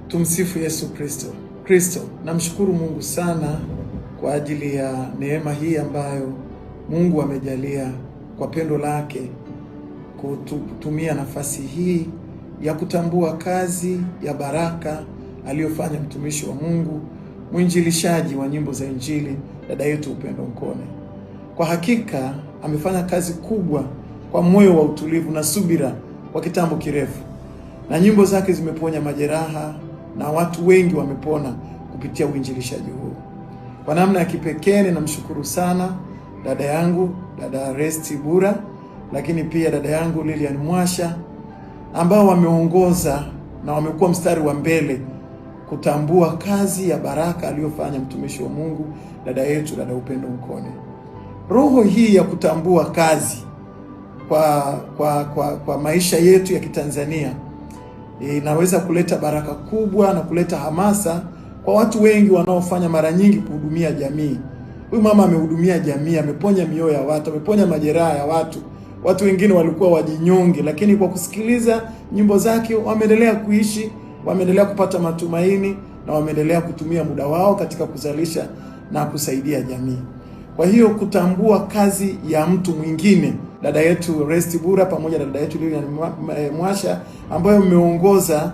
Tumsifu Yesu Kristo. Namshukuru Mungu sana kwa ajili ya neema hii ambayo Mungu amejalia kwa pendo lake kutumia nafasi hii ya kutambua kazi ya baraka aliyofanya mtumishi wa Mungu, mwinjilishaji wa nyimbo za Injili, dada yetu Upendo Nkone. Kwa hakika amefanya kazi kubwa kwa moyo wa utulivu na subira kwa kitambo kirefu, na nyimbo zake zimeponya majeraha na watu wengi wamepona kupitia uinjilishaji huu. Kwa namna ya kipekee ninamshukuru sana dada yangu, dada Resti Bura, lakini pia dada yangu Lilian Mwasha, ambao wameongoza na wamekuwa mstari wa mbele kutambua kazi ya baraka aliyofanya mtumishi wa Mungu, dada yetu, dada Upendo Nkone. Roho hii ya kutambua kazi kwa maisha yetu ya Kitanzania inaweza kuleta baraka kubwa na kuleta hamasa kwa watu wengi wanaofanya mara nyingi kuhudumia jamii. Huyu mama amehudumia jamii, ameponya mioyo ya watu, ameponya majeraha ya watu. Watu wengine walikuwa wajinyonge, lakini kwa kusikiliza nyimbo zake wameendelea kuishi, wameendelea kupata matumaini na wameendelea kutumia muda wao katika kuzalisha na kusaidia jamii. Kwa hiyo kutambua kazi ya mtu mwingine, dada yetu Resti Bura pamoja na dada yetu Lilian Mwasha, ambayo mmeongoza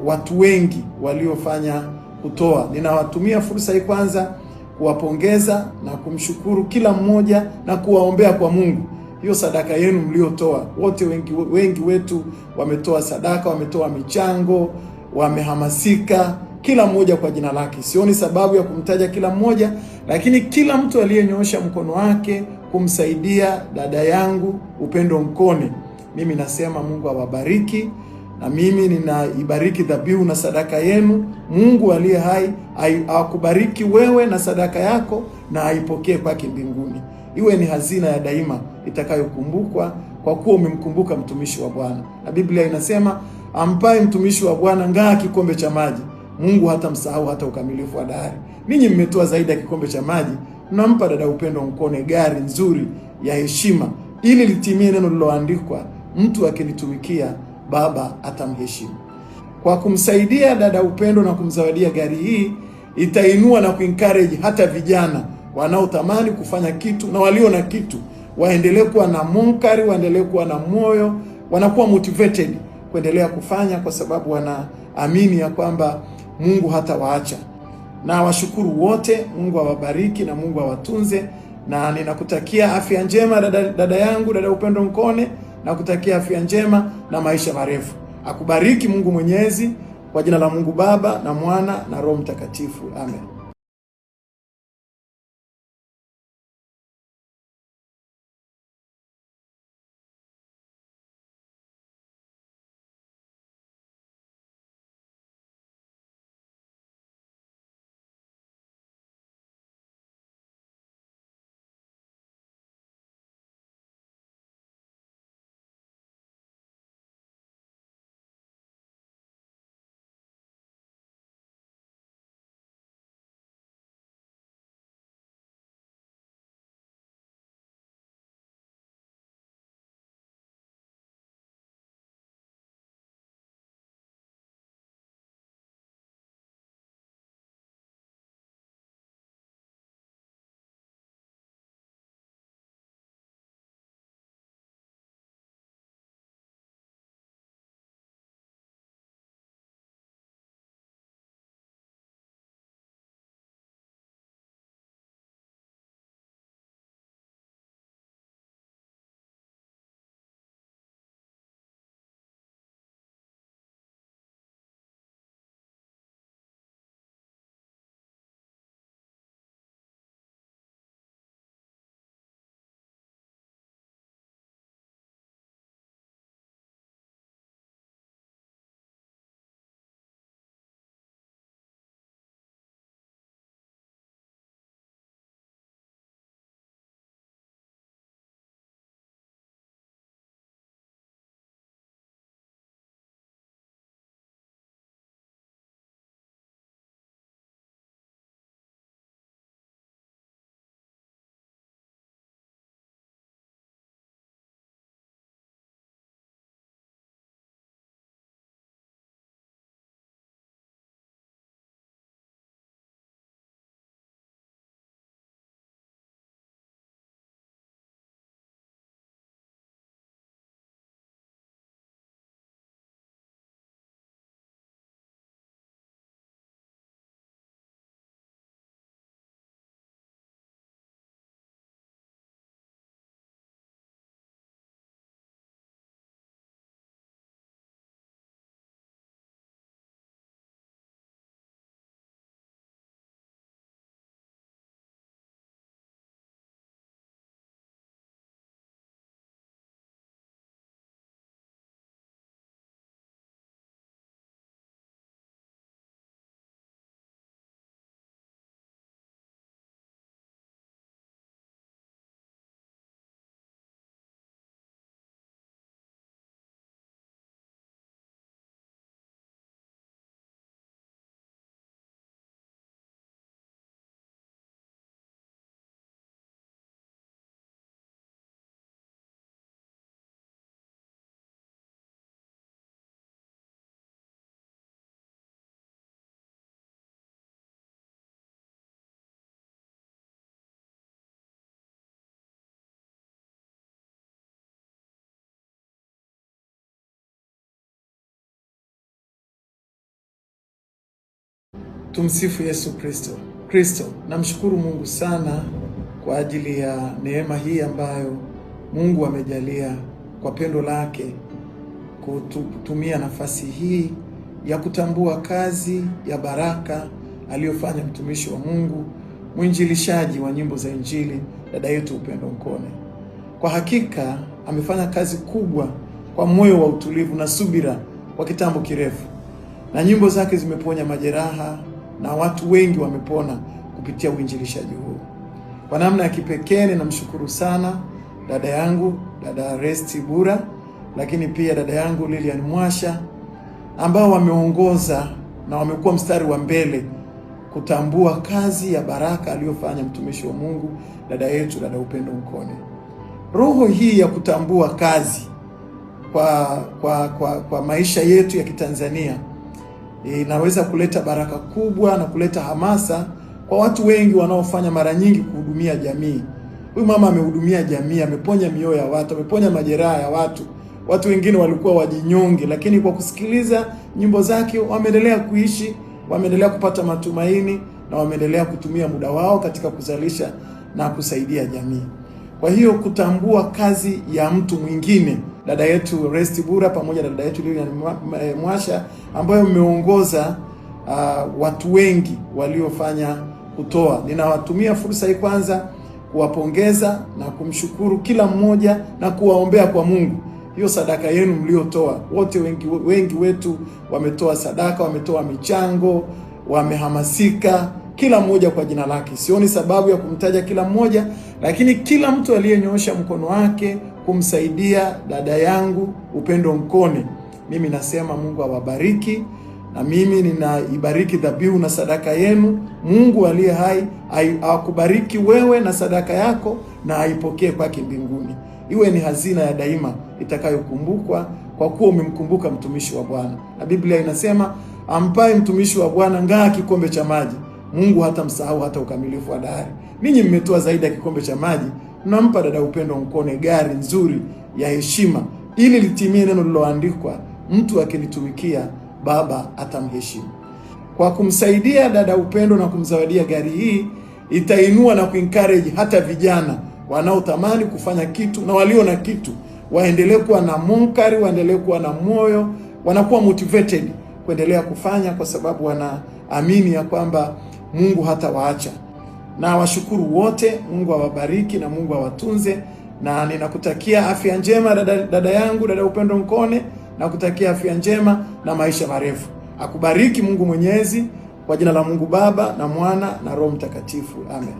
watu wengi waliofanya kutoa. Ninawatumia fursa hii kwanza kuwapongeza na kumshukuru kila mmoja na kuwaombea kwa Mungu. Hiyo sadaka yenu mliotoa, wote wengi wetu wametoa sadaka, wametoa michango, wamehamasika, kila mmoja kwa jina lake. Sioni sababu ya kumtaja kila mmoja, lakini kila mtu aliyenyoosha mkono wake kumsaidia dada yangu Upendo Nkone, mimi nasema Mungu awabariki, na mimi ninaibariki dhabihu na sadaka yenu. Mungu aliye hai akubariki wewe na sadaka yako, na aipokee kwake mbinguni. Iwe ni hazina ya daima itakayokumbukwa, kwa kuwa umemkumbuka mtumishi wa Bwana. Na Biblia inasema ampaye mtumishi wa Bwana ngaa kikombe cha maji, Mungu hata msahau hata ukamilifu wa dahari. Ninyi mmetoa zaidi ya kikombe cha maji, mnampa dada Upendo Nkone gari nzuri ya heshima, ili litimie neno liloandikwa, mtu akinitumikia Baba atamheshimu. Kwa kumsaidia dada Upendo na kumzawadia gari hii, itainua na kuencourage hata vijana wanaotamani kufanya kitu na walio na kitu, waendelee kuwa na munkari, waendelee kuwa na moyo, wanakuwa motivated kuendelea kufanya, kwa sababu wanaamini ya kwamba Mungu hatawaacha. Na washukuru wote, Mungu awabariki na Mungu awatunze, na ninakutakia afya njema dada yangu, dada Upendo Nkone, na kutakia afya njema na maisha marefu. Akubariki Mungu Mwenyezi, kwa jina la Mungu Baba na Mwana na Roho Mtakatifu. Amen. Tumsifu Yesu Kristo. Namshukuru Mungu sana kwa ajili ya neema hii ambayo Mungu amejalia kwa pendo lake kutumia nafasi hii ya kutambua kazi ya baraka aliyofanya mtumishi wa Mungu, mwinjilishaji wa nyimbo za Injili, dada yetu Upendo Nkone. Kwa hakika amefanya kazi kubwa kwa moyo wa utulivu na subira kwa kitambo kirefu, na nyimbo zake zimeponya majeraha na watu wengi wamepona kupitia uinjilishaji huu. Kwa namna ya kipekee ninamshukuru sana dada yangu, dada Resti Bura, lakini pia dada yangu Lilian Mwasha, ambao wameongoza na wamekuwa mstari wa mbele kutambua kazi ya baraka aliyofanya mtumishi wa Mungu, dada yetu, dada Upendo Nkone. Roho hii ya kutambua kazi kwa maisha yetu ya Kitanzania inaweza kuleta baraka kubwa na kuleta hamasa kwa watu wengi wanaofanya mara nyingi kuhudumia jamii. Huyu mama amehudumia jamii, ameponya mioyo ya watu, ameponya majeraha ya watu. Watu wengine walikuwa wajinyonge, lakini kwa kusikiliza nyimbo zake wameendelea kuishi, wameendelea kupata matumaini na wameendelea kutumia muda wao katika kuzalisha na kusaidia jamii. Kwa hiyo kutambua kazi ya mtu mwingine, dada yetu Resti Bura pamoja na dada yetu Lilian Mwasha, ambayo mmeongoza watu wengi waliofanya kutoa. Ninawatumia fursa hii kwanza kuwapongeza na kumshukuru kila mmoja na kuwaombea kwa Mungu. Hiyo sadaka yenu mliotoa, wote wengi wetu wametoa sadaka, wametoa michango, wamehamasika, kila mmoja kwa jina lake. Sioni sababu ya kumtaja kila mmoja, lakini kila mtu aliyenyoosha mkono wake kumsaidia dada yangu Upendo Nkone, mimi nasema Mungu awabariki, na mimi ninaibariki dhabihu na sadaka yenu. Mungu aliye hai akubariki wewe na sadaka yako, na aipokee kwake mbinguni. Iwe ni hazina ya daima itakayokumbukwa, kwa kuwa umemkumbuka mtumishi wa Bwana. Na Biblia inasema ampaye mtumishi wa Bwana ngaa kikombe cha maji, Mungu hata msahau hata ukamilifu wa dahari. Ninyi mmetoa zaidi ya kikombe cha maji, mnampa dada Upendo Nkone gari nzuri ya heshima, ili litimie neno liloandikwa, mtu akilitumikia Baba atamheshimu. Kwa kumsaidia dada Upendo na kumzawadia gari hii, itainua na kuencourage hata vijana wanaotamani kufanya kitu na walio na kitu, waendelee kuwa na munkari, waendelee kuwa na moyo, wanakuwa motivated kuendelea kufanya, kwa sababu wanaamini ya kwamba Mungu hata waacha. Na washukuru wote, Mungu awabariki na Mungu awatunze, na ninakutakia afya njema dada yangu, dada Upendo Nkone, na kutakia afya njema na maisha marefu. Akubariki Mungu Mwenyezi, kwa jina la Mungu Baba na Mwana na Roho Mtakatifu. Amen.